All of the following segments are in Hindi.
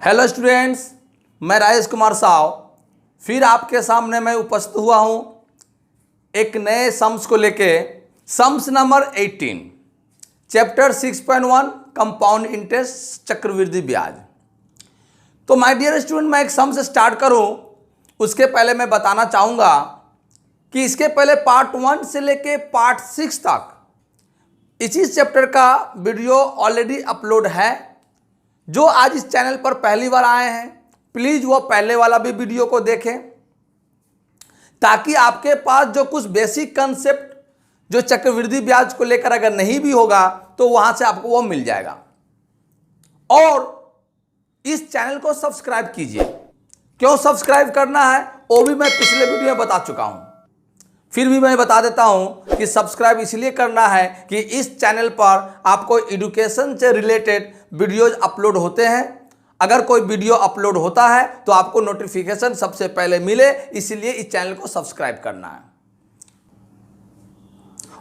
हेलो स्टूडेंट्स, मैं राजेश कुमार साव फिर आपके सामने मैं उपस्थित हुआ हूं एक नए सम्स को लेके। Sums number 18 chapter 6.1 compound interest चक्रवृद्धि ब्याज। तो माय डियर स्टूडेंट, मैं एक सम से स्टार्ट करूं उसके पहले मैं बताना चाहूँगा कि इसके पहले पार्ट 1 से लेके पार्ट 6 तक इसी चैप्टर का वीडियो ऑलरेडी अपलोड है। जो आज इस चैनल पर पहली बार आए हैं प्लीज़ वो पहले वाला भी वीडियो को देखें, ताकि आपके पास जो कुछ बेसिक कंसेप्ट जो चक्रवृद्धि ब्याज को लेकर अगर नहीं भी होगा तो वहां से आपको वो मिल जाएगा। और इस चैनल को सब्सक्राइब कीजिए। क्यों सब्सक्राइब करना है वो भी मैं पिछले वीडियो में बता चुका हूं, फिर भी मैं बता देता हूं कि सब्सक्राइब इसलिए करना है कि इस चैनल पर आपको एजुकेशन से रिलेटेड वीडियोज अपलोड होते हैं। अगर कोई वीडियो अपलोड होता है तो आपको नोटिफिकेशन सबसे पहले मिले, इसलिए इस चैनल को सब्सक्राइब करना है।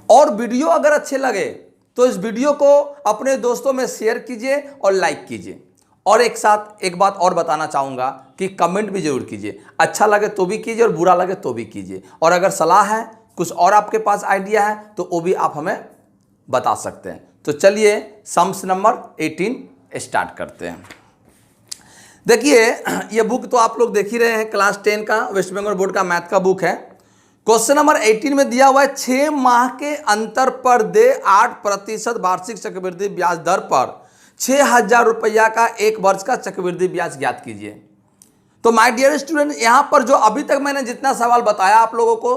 और वीडियो अगर अच्छे लगे तो इस वीडियो को अपने दोस्तों में शेयर कीजिए और लाइक कीजिए। और एक साथ एक बात और बताना चाहूँगा कि कमेंट भी जरूर कीजिए, अच्छा लगे तो भी कीजिए और बुरा लगे तो भी कीजिए। और अगर सलाह है, कुछ और आपके पास आइडिया है तो वो भी आप हमें बता सकते हैं। तो चलिए सम्स नंबर 18 स्टार्ट करते हैं। देखिए ये बुक तो आप लोग देख ही रहे हैं, क्लास 10 का वेस्ट बंगाल बोर्ड का मैथ का बुक है। क्वेश्चन नंबर 18 में दिया हुआ है 6 माह के अंतर पर दे 8% वार्षिक चक्रवृद्धि ब्याज दर पर 6,000 रुपया का एक वर्ष का चक्रवृद्धि ब्याज ज्ञात कीजिए। तो माय डियर स्टूडेंट, यहां पर जो अभी तक मैंने जितना सवाल बताया आप लोगों को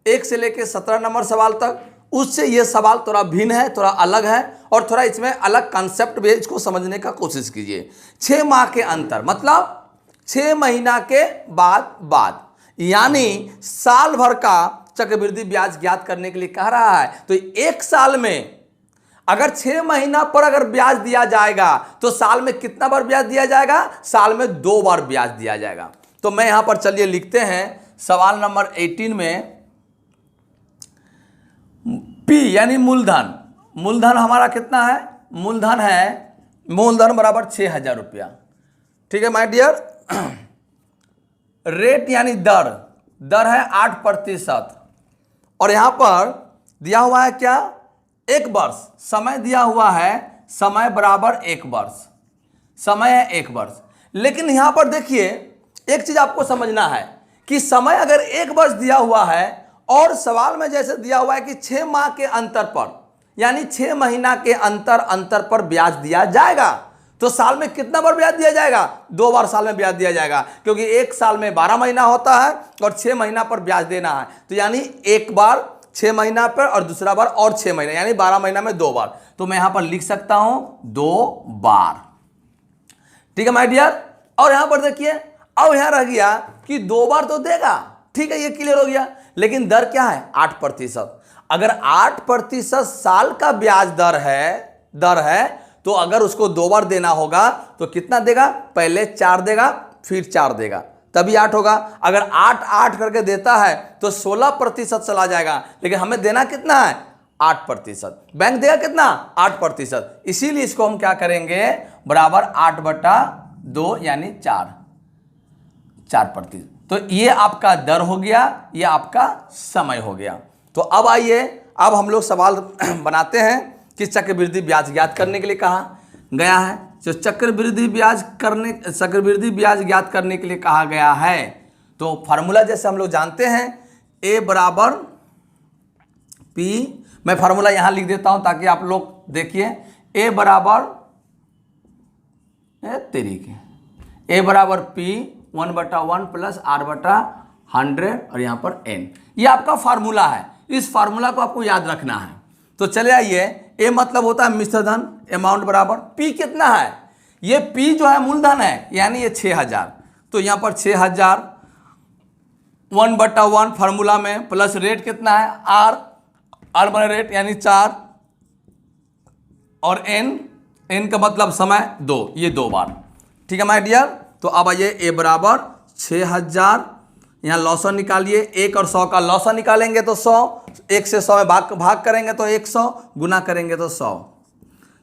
1 से लेकर 17 नंबर सवाल तक, उससे ये सवाल थोड़ा भिन्न है, थोड़ा अलग है और थोड़ा इसमें अलग कंसेप्ट भी इसको समझने का कोशिश कीजिए। 6 माह के अंतर मतलब 6 महीना के बाद यानी साल भर का चक्रवृद्धि ब्याज ज्ञात करने के लिए कह रहा है। तो एक साल में अगर 6 महीना पर अगर ब्याज दिया जाएगा तो साल में कितना बार ब्याज दिया जाएगा? साल में 2 बार ब्याज दिया जाएगा। तो मैं यहां पर चलिए लिखते हैं सवाल नंबर 18 में P यानी मूलधन। मूलधन हमारा कितना है? मूलधन बराबर 6,000 रुपया। ठीक है माय डियर। रेट यानी दर है 8% और यहां पर दिया हुआ है क्या? 1 वर्ष। समय दिया हुआ है, समय बराबर 1 वर्ष, समय है 1 वर्ष। लेकिन यहां पर देखिए एक चीज आपको समझना है कि समय अगर 1 वर्ष दिया हुआ है और सवाल में जैसे दिया हुआ है कि 6 माह के अंतर पर यानी 6 महीना के अंतर पर ब्याज दिया जाएगा, तो साल में कितना बार ब्याज दिया जाएगा? 2 बार साल में ब्याज दिया जाएगा, क्योंकि एक साल में 12 महीना होता है और 6 महीना पर ब्याज देना है। तो यानी एक बार 6 महीना पर और दूसरा बार और 6 महीना, यानी 12 महीना में 2 बार। तो मैं यहां पर लिख सकता हूं 2 बार। ठीक है माय डियर। और यहां पर देखिए अब यहां रह गया कि 2 बार तो देगा, ठीक है, ये क्लियर हो गया। लेकिन दर क्या है? 8%। अगर 8% साल का ब्याज दर है तो अगर उसको 2 बार देना होगा तो कितना देगा? पहले 4 देगा, फिर 4 देगा, तभी 8 होगा। अगर 8 करके देता है तो 16% चला जाएगा, लेकिन हमें देना कितना है? 8%। बैंक देगा कितना? 8%। इसीलिए इसको हम क्या करेंगे? बराबर 8/2 यानी 4%। तो ये आपका दर हो गया, ये आपका समय हो गया। तो अब आइए, अब हम लोग सवाल बनाते हैं कि चक्रवृद्धि ब्याज ज्ञात करने के लिए कहा गया है। जो चक्रवृद्धि ब्याज ज्ञात करने के लिए कहा गया है तो फार्मूला जैसे हम लोग जानते हैं A बराबर P। मैं फार्मूला यहां लिख देता हूं ताकि आप लोग देखिए। A बराबर P 1/1 प्लस R/100 और यहां पर N। ये आपका फार्मूला है, इस फार्मूला को आपको याद रखना है। तो चले आइए, A मतलब होता है मिश्रधन, अमाउंट बराबर P कितना है? ये P जो है मूलधन है, यानी ये 6,000। तो यहां पर 6,000 1/1 फार्मूला में प्लस रेट कितना है? R बने रेट यानी 4 और N का मतलब समय 2, ये 2 बार। ठीक है माय डियर। तो अब आइए A बराबर 6,000, यहाँ लॉसन निकालिए। 1 और 100 का लॉसन निकालेंगे तो 100, 1 से 100 में भाग करेंगे तो 100, गुना करेंगे तो 100,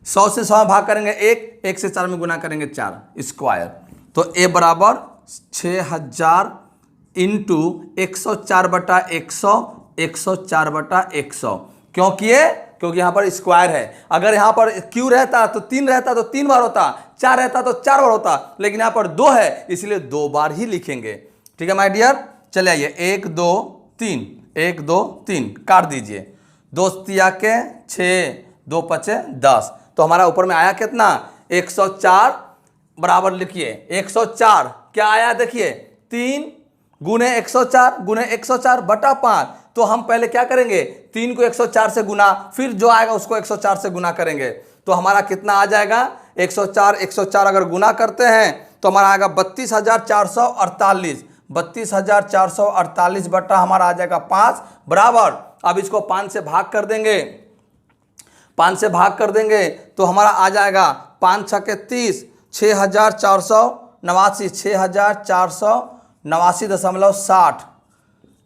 100 से 100 में भाग करेंगे 1, 1 से 4 में गुना करेंगे 4 स्क्वायर। तो ए बराबर 6000 इंटू 104/100, 104/100। क्योंकि यहाँ पर स्क्वायर है। अगर यहाँ पर क्यू रहता तो 3 रहता तो 3 बार होता, 4 रहता तो 4 बार होता, लेकिन यहाँ पर 2 है इसलिए 2 बार ही लिखेंगे। ठीक है माय डियर, चले आइए 1 2 3, 1 2 3 काट दीजिए। 2 तिया के 6, 2 पचे 10, तो हमारा ऊपर में आया कितना 104 बराबर लिखिए 104 क्या आया देखिए 3 गुने 104 गुने 104 बटा 5। तो हम पहले क्या करेंगे 3 को 104 से गुना, फिर जो आएगा उसको 104 से गुना करेंगे। तो हमारा कितना आ जाएगा 104 अगर गुना करते हैं तो हमारा आएगा 32,448, 32,448 बटा हमारा आ जाएगा 5 बराबर। अब इसको 5 से भाग कर देंगे, 5 से भाग कर देंगे तो हमारा आ जाएगा 5 छके 30, 6,489, 6,489.60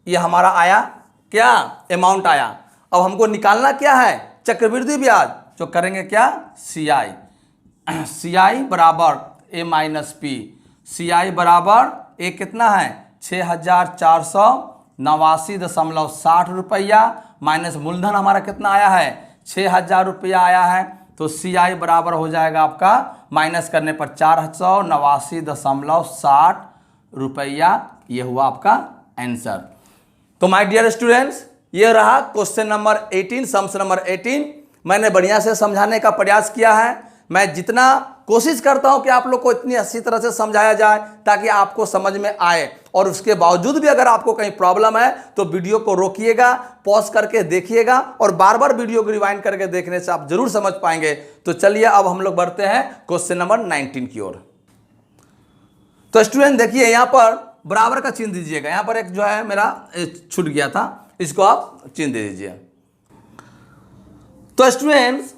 ये हमारा आया क्या अमाउंट आया। अब हमको निकालना क्या है चक्रवृद्धि ब्याज, जो करेंगे क्या CI बराबर A माइनस पी। CI बराबर ए कितना है 6,489.60 रुपया माइनस मूलधन हमारा कितना आया है 6,000 रुपया आया है। तो CI बराबर हो जाएगा आपका माइनस करने पर 489.60 रुपया। ये हुआ आपका आंसर। तो माय डियर स्टूडेंट्स, ये रहा क्वेश्चन नंबर 18, सम्स नंबर 18। मैंने बढ़िया से समझाने का प्रयास किया है। मैं जितना कोशिश करता हूं कि आप लोग को इतनी अच्छी तरह से समझाया जाए ताकि आपको समझ में आए, और उसके बावजूद भी अगर आपको कहीं प्रॉब्लम है तो वीडियो को रोकिएगा, पॉज करके देखिएगा, और बार बार वीडियो को रिवाइंड करके देखने से आप जरूर समझ पाएंगे। तो चलिए अब हम लोग बढ़ते हैं क्वेश्चन नंबर 19 की ओर। तो स्टूडेंट देखिए यहां पर बराबर का चिन्ह दीजिएगा। यहां पर एक जो है मेरा छूट गया था, इसको आप चिन्ह दे दीजिए। तो स्टूडेंट्स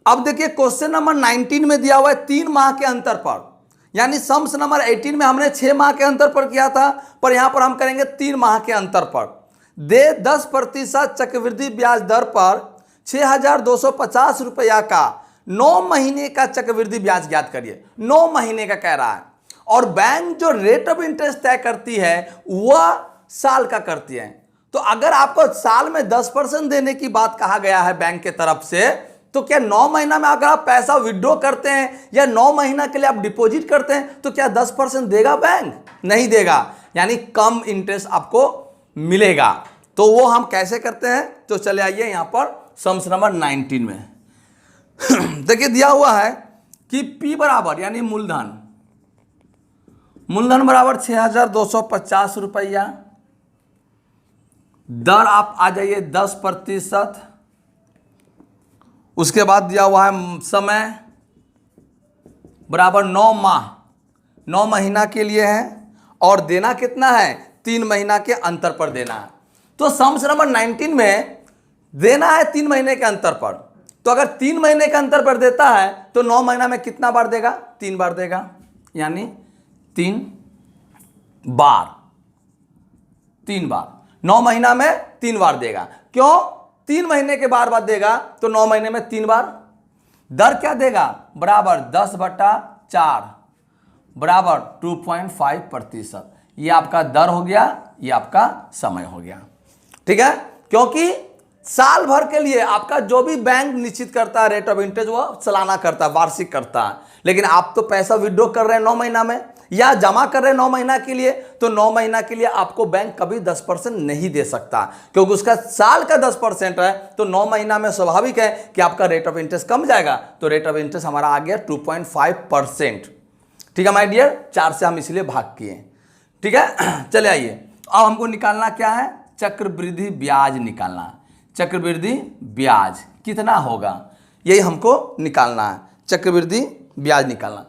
अब देखिए क्वेश्चन नंबर 19 में दिया हुआ है 3 माह के अंतर पर, यानी सम्स नंबर 18 में हमने 6 माह के अंतर पर किया था, पर यहां पर हम करेंगे 3 माह के अंतर पर। दे 10% चक्रवृद्धि ब्याज दर पर 6,250 रुपया का 9 महीने का चक्रवृद्धि ब्याज ज्ञात करिए। 9 महीने का कह रहा है, और बैंक जो रेट ऑफ इंटरेस्ट तय करती है वह साल का करती है। तो अगर आपको साल में 10% देने की बात कहा गया है बैंक के तरफ से, तो क्या 9 महीना में अगर आप पैसा विड्रॉ करते हैं या 9 महीना के लिए आप डिपॉजिट करते हैं तो क्या 10% देगा बैंक? नहीं देगा, यानी कम इंटरेस्ट आपको मिलेगा। तो वो हम कैसे करते हैं, तो चले आइए यहां पर सम्स नंबर 19 में। देखिए दिया हुआ है कि P बराबर यानी मूलधन बराबर 6,250 रुपया, दर आप आ जाइए 10%, उसके बाद दिया हुआ है समय बराबर 9 माह, 9 महीना के लिए है, और देना कितना है 3 महीना के अंतर पर देना है। तो सम्स नंबर 19 में देना है 3 महीने के अंतर पर, तो अगर 3 महीने के अंतर पर देता है तो 9 महीना में कितना बार देगा 3 बार देगा, यानी 3 बार 9 महीना में 3 बार देगा। क्यों 3 महीने के बाद देगा तो 9 महीने में 3 बार। दर क्या देगा बराबर 10/4 बराबर 2.5%। ये आपका दर हो गया, ये आपका समय हो गया। ठीक है, क्योंकि साल भर के लिए आपका जो भी बैंक निश्चित करता है रेट ऑफ इंटरेस्ट वो सालाना करता है, वार्षिक करता है, लेकिन आप तो पैसा विड्रॉ कर रहे हैं 9 महीना में या जमा कर रहे हैं 9 महीना के लिए, तो 9 महीना के लिए आपको बैंक कभी 10% नहीं दे सकता, क्योंकि उसका साल का 10% है। तो 9 महीना में स्वाभाविक है कि आपका रेट ऑफ इंटरेस्ट कम जाएगा। तो रेट ऑफ इंटरेस्ट हमारा आ गया 2.5%। ठीक है माय डियर, 4 से हम इसलिए भाग किए। ठीक है, चले आइए अब हमको निकालना क्या है, चक्रवृद्धि ब्याज निकालना। चक्रवृद्धि ब्याज कितना होगा यही हमको निकालना है, चक्रवृद्धि ब्याज निकालना।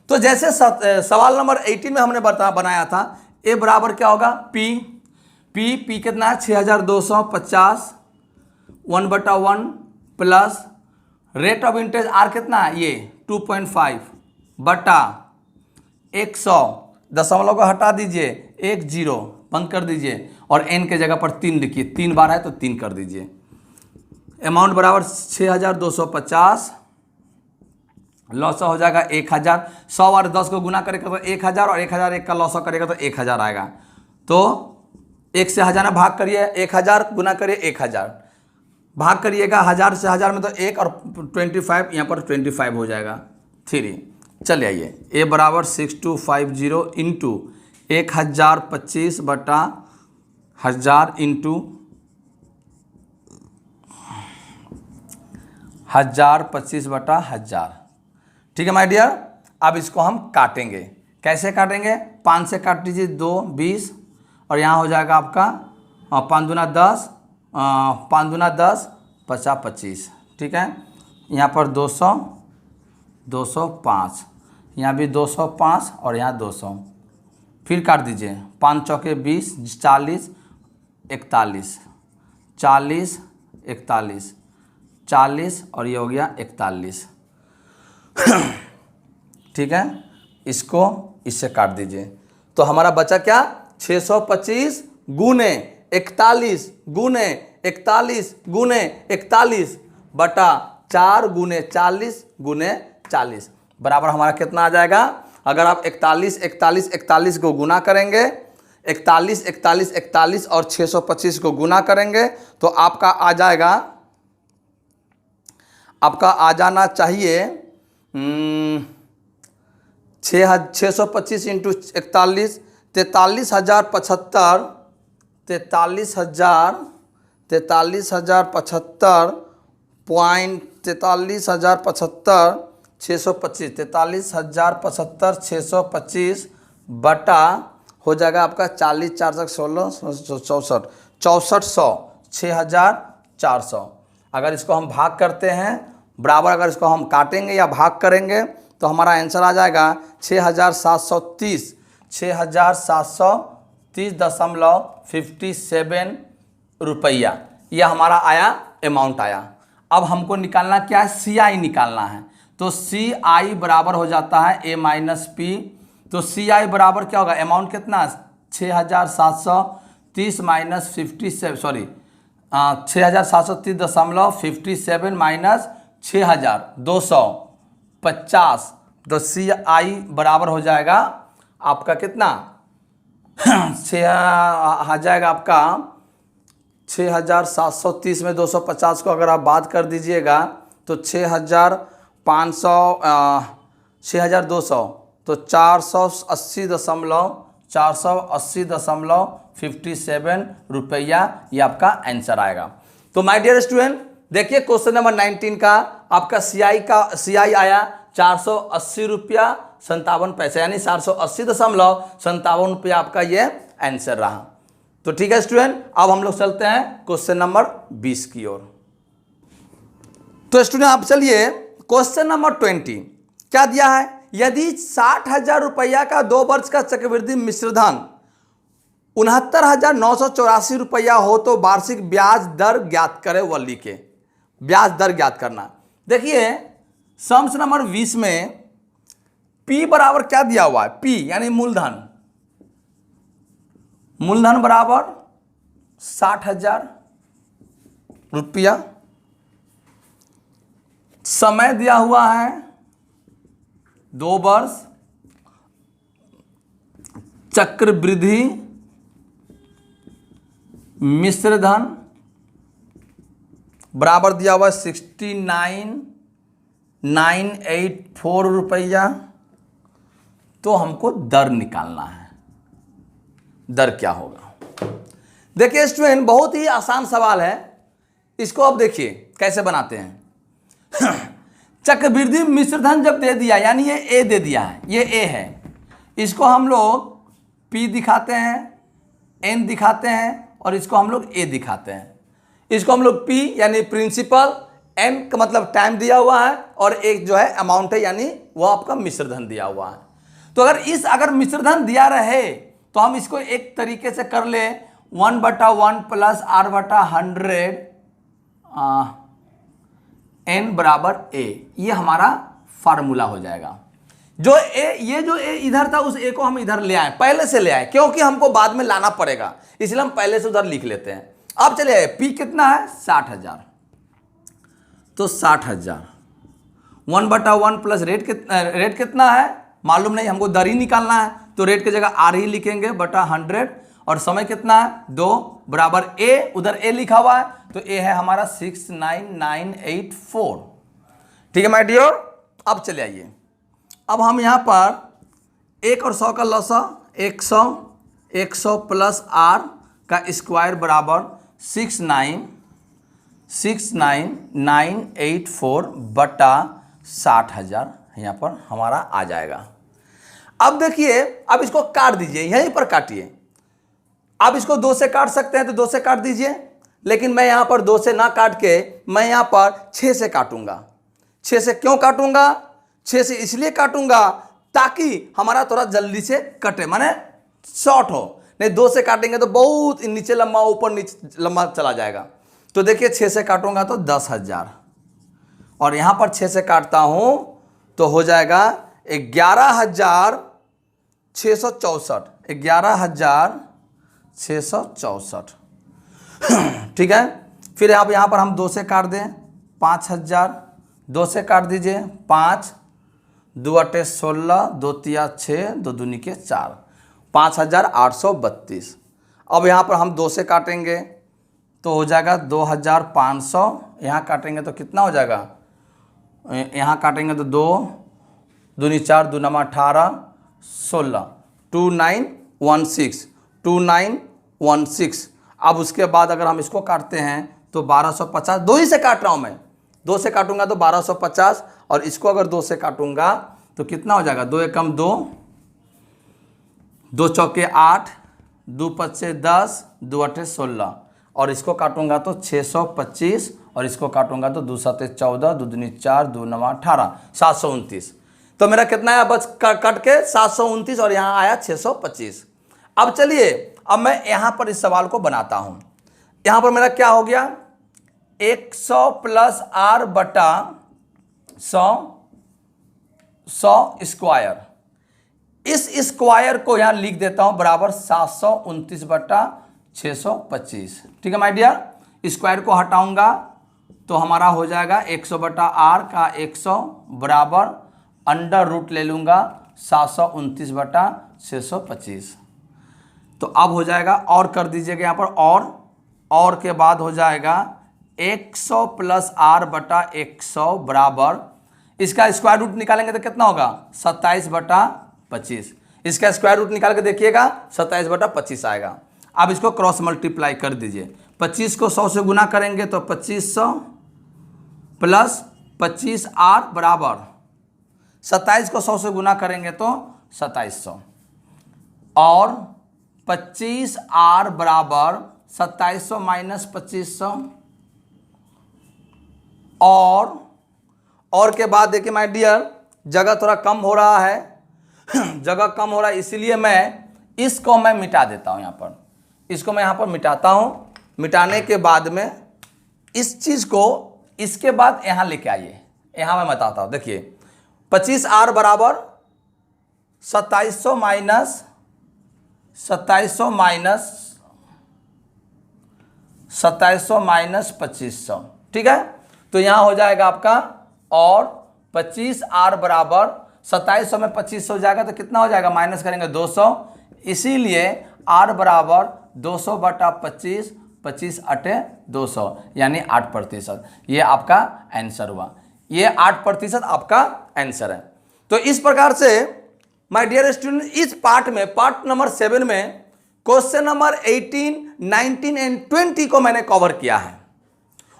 तो जैसे सवाल नंबर 18 में हमने बनाया था, ए बराबर क्या होगा पी कितना है 6,250 1/1 plus rate of interest R कितना है ये 2.5 बटा 100, दशमलव को हटा दीजिए 1 0 बंद कर दीजिए, और n के जगह पर 3 लिखिए, 3 बार है तो 3 कर दीजिए। अमाउंट बराबर 6,250 लॉस हो जाएगा 1000। 100 और 10 को गुना करेगा तो 1000, और 1001 का लॉस करेगा तो 1000 आएगा। तो 1 से 1000 में भाग करिए, 1000 गुना करिए 1000, भाग करिएगा 1000 से 1000 में तो 1 और 25, यहाँ पर 25 हो जाएगा 3। चलिए आइए, ए बराबर 6250 इंटू 1025 बटा 1000 इंटू 1025 बटा 1000। ठीक है माय डियर। अब इसको हम काटेंगे। कैसे काटेंगे? 5 से काट लीजिए, 2 20, और यहाँ हो जाएगा आपका 5 दूना 10, 5 दूना 10, 50 25। ठीक है, यहाँ पर 200 205, यहाँ भी 205 और यहाँ 200। फिर काट दीजिए, 5 चौके 20, 40 41, 40 41, 40 और ये हो गया 41। ठीक है, इसको इससे काट दीजिए तो हमारा बचा क्या? 625 गुने 41 गुने 41 गुने 41 बटा 4 गुने 40 गुने 40 बराबर हमारा कितना आ जाएगा? अगर आप 41 41 41 को गुना करेंगे, 41 41 41 और 625 को गुना करेंगे तो आपका आ जाएगा, आपका आ जाना चाहिए 625 इंटू 41, 43,075, 43,075 पॉइंट 43,075 625, 43,075 625 बटा हो जाएगा आपका 40 4 16 64 6400 6400। अगर इसको हम भाग करते हैं बराबर, अगर इसको हम काटेंगे या भाग करेंगे तो हमारा आंसर आ जाएगा 6,730 6,730.57 रुपया। यह हमारा आया, अमाउंट आया। अब हमको निकालना क्या है? CI निकालना है। तो CI बराबर हो जाता है A माइनस P। तो CI बराबर क्या होगा? अमाउंट कितना? 6,730 माइनस 57, सॉरी 6,730.57 माइनस 6,250। तो CI बराबर हो जाएगा आपका कितना? 6 आ जाएगा आपका 6,730 में 250 को अगर आप बात कर दीजिएगा तो 6,200 तो 480.57 रुपया ये आपका आंसर आएगा। तो माय डियर स्टूडेंट, देखिए क्वेश्चन नंबर 19 का आपका CI आया 480 रुपया 57 पैसे, यानी 480.57 रुपया आपका ये आंसर रहा। तो ठीक है स्टूडेंट, अब हम लोग चलते हैं क्वेश्चन नंबर 20 की ओर। तो स्टूडेंट आप चलिए क्वेश्चन नंबर 20 क्या दिया है? यदि 60,000 रुपया का 2 वर्ष का चक्रवृद्धि मिश्रधन 69,984 रुपया हो तो वार्षिक ब्याज दर ज्ञात करें। वो लिखे ब्याज दर ज्ञात करना। देखिए सम्स नंबर 20 में P बराबर क्या दिया हुआ है? P यानी मूलधन, मूलधन बराबर 60,000 रुपया, समय दिया हुआ है 2 वर्ष, चक्रवृद्धि मिश्रधन बराबर दिया हुआ है 69,984 रुपया। तो हमको दर निकालना है। दर क्या होगा? देखिए स्टूडेंट बहुत ही आसान सवाल है, इसको अब देखिए कैसे बनाते हैं। चक्रवृद्धि मिश्रधन जब दे दिया, यानी ये ए दे दिया है, ये ए है, इसको हम लोग P दिखाते हैं, N दिखाते हैं और इसको हम लोग A दिखाते हैं। इसको हम लोग P यानी प्रिंसिपल, N का मतलब टाइम दिया हुआ है और एक जो है अमाउंट है, यानी वो आपका मिश्रधन दिया हुआ है। तो अगर मिश्रधन दिया रहे तो हम इसको एक तरीके से कर ले 1/1 प्लस R/100 N बराबर A, ये हमारा फार्मूला हो जाएगा। जो ये जो A इधर था उस A को हम इधर ले आए, पहले से ले आए, क्योंकि हमको बाद में लाना पड़ेगा, इसलिए हम पहले से उधर लिख लेते हैं। अब चलिए P कितना है? 60,000। तो 60,000 1/1 प्लस रेट कितना है मालूम नहीं, हमको दर ही निकालना है, तो रेट की जगह आर ही लिखेंगे बटा 100, और समय कितना है 2 बराबर ए, उधर ए लिखा हुआ है तो ए है हमारा 69984। ठीक है माय डियर। अब चले आइए, अब हम यहाँ पर 1 और 100 का लसा 100 प्लस आर का स्क्वायर बराबर 69984 बटा 60,000 यहाँ पर हमारा आ जाएगा। अब देखिए, अब इसको काट दीजिए, यहीं पर काटिए। आप इसको 2 से काट सकते हैं तो 2 से काट दीजिए, लेकिन मैं यहाँ पर 2 से ना काट के मैं यहाँ पर 6 से काटूंगा। 6 से क्यों काटूंगा? 6 से इसलिए काटूंगा ताकि हमारा थोड़ा जल्दी से कटे, माने शॉर्ट हो। नहीं 2 से काटेंगे तो बहुत नीचे लंबा, ऊपर नीचे लंबा चला जाएगा। तो देखिए 6 से काटूंगा तो 10,000, और यहाँ पर 6 से काटता हूँ तो हो जाएगा 11,664, 11,664। ठीक है, फिर आप यहाँ पर हम 2 से काट दें 5,000, 2 से काट दीजिए 5, 2 अटे 16, 2 तिया 6, 2 दूनी के 4, 5,832। अब यहाँ पर हम 2 से काटेंगे तो हो जाएगा 2,500, यहाँ काटेंगे तो कितना हो जाएगा, यहाँ काटेंगे तो 2 दूनी 4, 2 नमा 18, 16, 2916। अब उसके बाद अगर हम इसको काटते हैं तो 1250, 2 ही से काट रहा हूँ मैं, 2 से काटूंगा तो 1250, और इसको अगर 2 से काटूंगा तो कितना हो जाएगा, 2 एकम 2, 2 चौके 8, 2 पच्चे 10, 2 अठे 16, और इसको काटूंगा तो 625, और इसको काटूंगा तो 2 सते 14, 2 दूनी 4, 2 नमा 18, 729। तो मेरा कितना आया बच कट के 729, और यहाँ आया 625। अब चलिए, अब मैं यहाँ पर इस सवाल को बनाता हूँ। यहाँ पर मेरा क्या हो गया, 100 प्लस आर बटा 100 स्क्वायर, इस स्क्वायर को यहाँ लिख देता हूँ बराबर 729 बटा 625। ठीक है माय डियर, स्क्वायर को हटाऊंगा तो हमारा हो जाएगा 100 बटा आर का 100 बराबर अंडर रूट ले लूँगा 729 बटा 625। तो अब हो जाएगा, और कर दीजिएगा यहाँ पर, और के बाद हो जाएगा 100 प्लस आर बटा 100 बराबर, इसका स्क्वायर रूट निकालेंगे तो कितना होगा 27 बटा 25। इसका स्क्वायर रूट निकाल के देखिएगा 27 बटा 25 आएगा। अब इसको क्रॉस मल्टीप्लाई कर दीजिए, 25 को 100 से गुना करेंगे तो 2500 प्लस 25 आर बराबर 27 को 100 से गुना करेंगे तो 2700, और 25 आर बराबर 2700 माइनस 2500, और के बाद देखिए माय डियर, जगह थोड़ा कम हो रहा है, जगह कम हो रहा है, इसलिए मैं इसको मैं मिटा देता हूं। यहाँ पर इसको मैं यहाँ पर मिटाता हूं। मिटाने के बाद में इस चीज को इसके बाद यहाँ लेके आइए, यहाँ मैं बताता हूं। देखिए 25 आर बराबर 2700 माइनस 2700 माइनस 2500। ठीक है, तो यहाँ हो जाएगा आपका, और 25 आर बराबर 2700 में 2500 जाएगा तो कितना हो जाएगा, माइनस करेंगे 200, इसीलिए आर बराबर 200 बटा 25, 25 अटे 200 यानी 8%। ये आपका आंसर हुआ, ये 8% आपका आंसर है। तो इस प्रकार से माय डियर स्टूडेंट, इस पार्ट में, पार्ट नंबर 7 में क्वेश्चन नंबर 18, 19 एंड 20 को मैंने कवर किया है,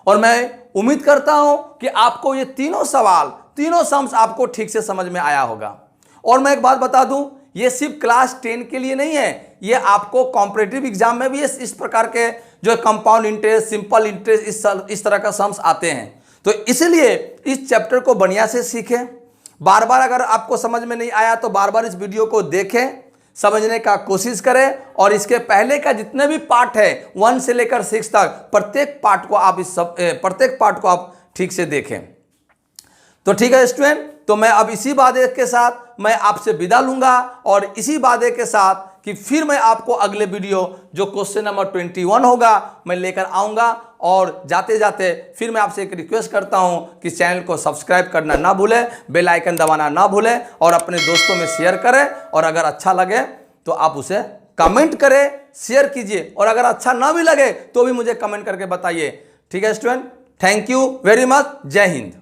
और मैं उम्मीद करता हूं कि आपको ये तीनों सवाल, तीनों सम्स आपको ठीक से समझ में आया होगा। और मैं एक बात बता दूं, ये सिर्फ क्लास 10 के लिए नहीं है, ये आपको कॉम्पिटिटिव एग्जाम में भी इस प्रकार के जो कंपाउंड इंटरेस्ट, सिंपल इंटरेस्ट, इस तरह का सम्स आते हैं। तो इसलिए इस चैप्टर को बढ़िया से सीखें। बार बार अगर आपको समझ में नहीं आया तो बार बार इस वीडियो को देखें, समझने का कोशिश करें, और इसके पहले का जितने भी पार्ट है 1 से लेकर 6 तक, प्रत्येक पार्ट को आप ठीक से देखें। तो ठीक है स्टूडेंट, तो मैं अब इसी वादे के साथ मैं आपसे विदा लूंगा, और इसी वादे के साथ कि फिर मैं आपको अगले वीडियो जो क्वेश्चन नंबर 21 होगा मैं लेकर आऊँगा। और जाते जाते फिर मैं आपसे एक रिक्वेस्ट करता हूं कि चैनल को सब्सक्राइब करना ना भूलें, बेल आइकन दबाना ना भूलें और अपने दोस्तों में शेयर करें। और अगर अच्छा लगे तो आप उसे कमेंट करें, शेयर कीजिए, और अगर अच्छा ना भी लगे तो भी मुझे कमेंट करके बताइए। ठीक है student, thank you very much. जय हिंद।